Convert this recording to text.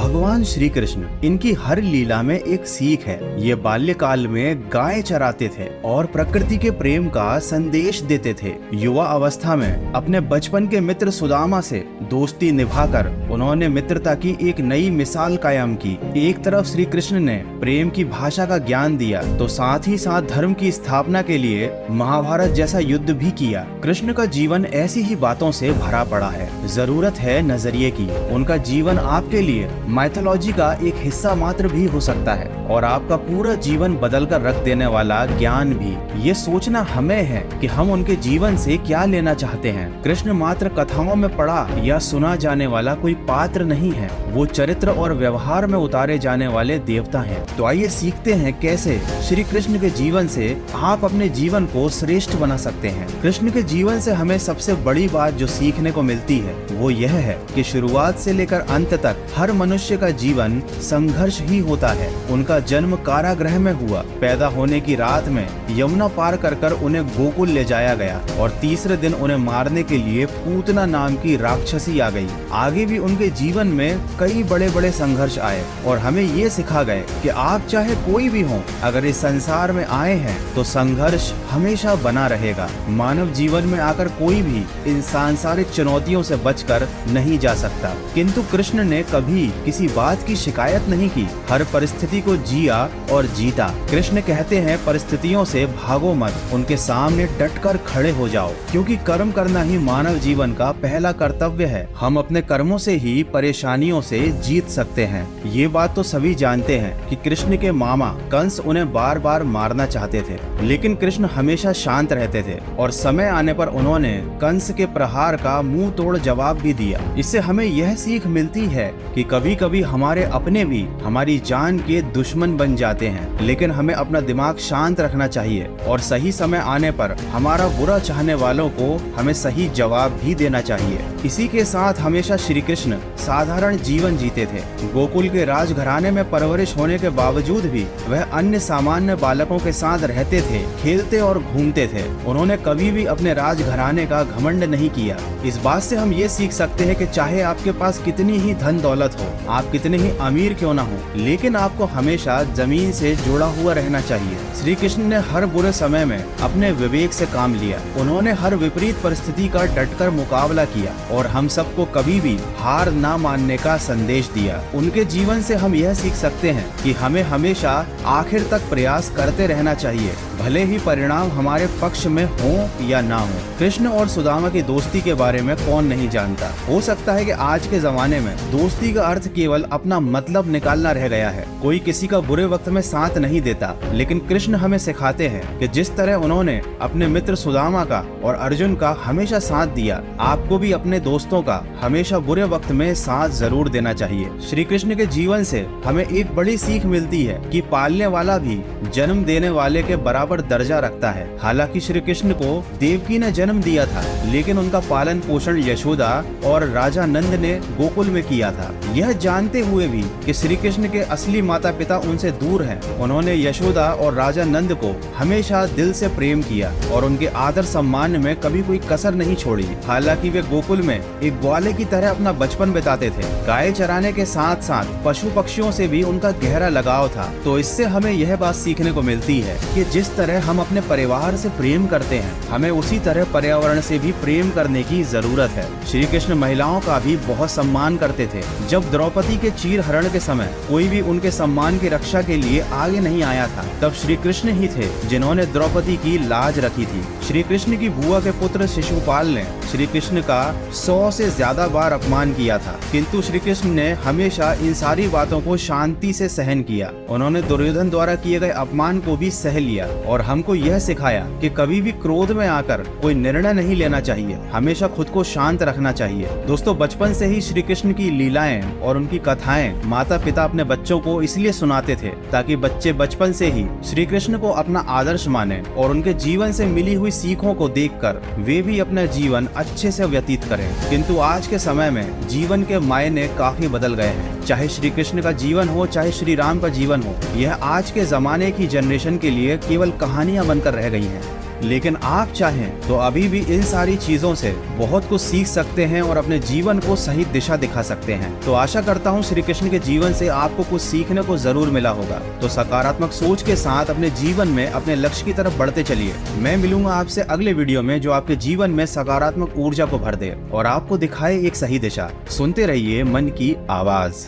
भगवान श्री कृष्ण, इनकी हर लीला में एक सीख है। ये बाल्यकाल में गाय चराते थे और प्रकृति के प्रेम का संदेश देते थे। युवा अवस्था में अपने बचपन के मित्र सुदामा से दोस्ती निभाकर उन्होंने मित्रता की एक नई मिसाल कायम की। एक तरफ श्री कृष्ण ने प्रेम की भाषा का ज्ञान दिया, तो साथ ही साथ धर्म की स्थापना के लिए महाभारत जैसा युद्ध भी किया। कृष्ण का जीवन ऐसी ही बातों से भरा पड़ा है। जरूरत है नजरिए की। उनका जीवन आपके लिए माइथोलॉजी का एक हिस्सा मात्र भी हो सकता है और आपका पूरा जीवन बदल कर रख देने वाला ज्ञान भी। ये सोचना हमें है कि हम उनके जीवन से क्या लेना चाहते हैं। कृष्ण मात्र कथाओं में पढ़ा या सुना जाने वाला कोई पात्र नहीं है, वो चरित्र और व्यवहार में उतारे जाने वाले देवता हैं। तो आइए सीखते हैं कैसे श्री कृष्ण के जीवन से आप अपने जीवन को श्रेष्ठ बना सकते हैं। कृष्ण के जीवन से हमें सबसे बड़ी बात जो सीखने को मिलती है वो यह है कि शुरुआत से लेकर अंत तक हर मनुष्य का जीवन संघर्ष ही होता है। उनका जन्म कारागृह में हुआ। पैदा होने की रात में यमुना पार कर उन्हें गोकुल ले जाया गया और तीसरे दिन उन्हें मारने के लिए पूतना नाम की राक्षसी आ गई। आगे भी उनके जीवन में कई बड़े बड़े संघर्ष आए और हमें ये सिखा गए कि आप चाहे कोई भी हो, अगर इस संसार में आए हैं तो संघर्ष हमेशा बना रहेगा। मानव जीवन में आकर कोई भी इन सांसारिक चुनौतियों से बचकर नहीं जा सकता, किंतु कृष्ण ने कभी किसी बात की शिकायत नहीं की। हर परिस्थिति को जिया और जीता। कृष्ण कहते हैं परिस्थितियों से भागो मत, उनके सामने डटकर खड़े हो जाओ, क्योंकि कर्म करना ही मानव जीवन का पहला कर्तव्य है। हम अपने कर्मों से ही परेशानियों से जीत सकते हैं। ये बात तो सभी जानते हैं कि कृष्ण के मामा कंस उन्हें बार बार मारना चाहते थे, लेकिन कृष्ण हमेशा शांत रहते थे और समय आने पर उन्होंने कंस के प्रहार का मुंह तोड़ जवाब भी दिया। इससे हमें यह सीख मिलती है कि कभी कभी हमारे अपने भी हमारी जान के दुश्मन बन जाते हैं, लेकिन हमें अपना दिमाग शांत रखना चाहिए और सही समय आने पर हमारा बुरा चाहने वालों को हमें सही जवाब भी देना चाहिए। इसी के साथ हमेशा श्री कृष्ण साधारण जीवन जीते थे। गोकुल के राजघराने में परवरिश होने के बावजूद भी वह अन्य सामान्य बालकों के साथ रहते थे, खेलते और घूमते थे। उन्होंने कभी भी अपने राजघराने का घमंड नहीं किया। इस बात से हम ये सीख सकते हैं कि चाहे आपके पास कितनी ही धन दौलत हो, आप कितने ही अमीर क्यों ना हो, लेकिन आपको हमेशा जमीन से जुड़ा हुआ रहना चाहिए। श्री कृष्ण ने हर बुरे समय में अपने विवेक से काम लिया। उन्होंने हर विपरीत परिस्थिति का डटकर मुकाबला किया और हम सबको कभी भी हार ना मानने का संदेश दिया। उनके जीवन से हम यह सीख सकते हैं कि हमें हमेशा आखिर तक प्रयास करते रहना चाहिए, भले ही परिणाम हमारे पक्ष में हो या ना हो। कृष्ण और सुदामा की दोस्ती के बारे में कौन नहीं जानता। हो सकता है कि आज के जमाने में दोस्ती का अर्थ केवल अपना मतलब निकालना रह गया है। कोई किसी का बुरे वक्त में साथ नहीं देता, लेकिन कृष्ण हमें सिखाते हैं कि जिस तरह उन्होंने अपने मित्र सुदामा का और अर्जुन का हमेशा साथ दिया, आपको भी अपने दोस्तों का हमेशा बुरे वक्त में साथ जरूर देना चाहिए। श्री कृष्ण के जीवन से हमें एक बड़ी सीख मिलती है कि पालने वाला भी जन्म देने वाले के बराबर दर्जा रखता है। हालांकि श्री कृष्ण को देवकी ने जन्म दिया था, लेकिन उनका पालन पोषण यशोदा और राजा नंद ने गोकुल में किया था। यह जानते हुए भी कि श्री कृष्ण के असली माता पिता उनसे दूर हैं, उन्होंने यशोदा और राजा नंद को हमेशा दिल से प्रेम किया और उनके आदर सम्मान में कभी कोई कसर नहीं छोड़ी। हालांकि वे गोकुल में एक ग्वाले की तरह अपना बचपन बिताते थे। गाय चराने के साथ साथ पशु पक्षियों से भी उनका गहरा लगाव था। तो इससे हमें यह बात सीखने को मिलती है कि जिस तरह हम अपने परिवार से प्रेम करते हैं, हमें उसी तरह पर्यावरण से भी प्रेम करने की जरूरत है। श्री कृष्ण महिलाओं का भी बहुत सम्मान करते थे। जब द्रौपदी के चीर हरण के समय कोई भी उनके सम्मान की रक्षा के लिए आगे नहीं आया था, तब श्री कृष्ण ही थे जिन्होंने द्रौपदी की लाज रखी थी। श्री कृष्ण की बुआ के पुत्र शिशुपाल ने श्री कृष्ण का 100 से ज्यादा बार अपमान किया था, किंतु श्री कृष्ण ने हमेशा इन सारी बातों को शांति से सहन किया। उन्होंने दुर्योधन द्वारा किए गए अपमान को भी सह लिया और हमको यह सिखाया कि कभी भी क्रोध में आकर कोई निर्णय नहीं लेना चाहिए, हमेशा खुद को शांत रखना चाहिए। दोस्तों, बचपन से ही श्री कृष्ण की लीलाएं और उनकी कथाएं माता पिता अपने बच्चों को इसलिए सुनाते थे ताकि बच्चे बचपन से ही श्री कृष्ण को अपना आदर्श माने और उनके जीवन से मिली हुई सीखों को देखकर वे भी अपना जीवन अच्छे से व्यतीत करें। किंतु आज के समय में जीवन के मायने काफी बदल गए हैं। चाहे श्री कृष्ण का जीवन हो, चाहे श्री राम का जीवन हो, यह आज के जमाने की जनरेशन के लिए केवल कहानियां बनकर रह गई हैं। लेकिन आप चाहें तो अभी भी इन सारी चीजों से बहुत कुछ सीख सकते हैं और अपने जीवन को सही दिशा दिखा सकते हैं। तो आशा करता हूँ श्री कृष्ण के जीवन से आपको कुछ सीखने को जरूर मिला होगा। तो सकारात्मक सोच के साथ अपने जीवन में अपने लक्ष्य की तरफ बढ़ते चलिए। मैं मिलूंगा आपसे अगले वीडियो में जो आपके जीवन में सकारात्मक ऊर्जा को भर दे और आपको दिखाए एक सही दिशा। सुनते रहिए मन की आवाज।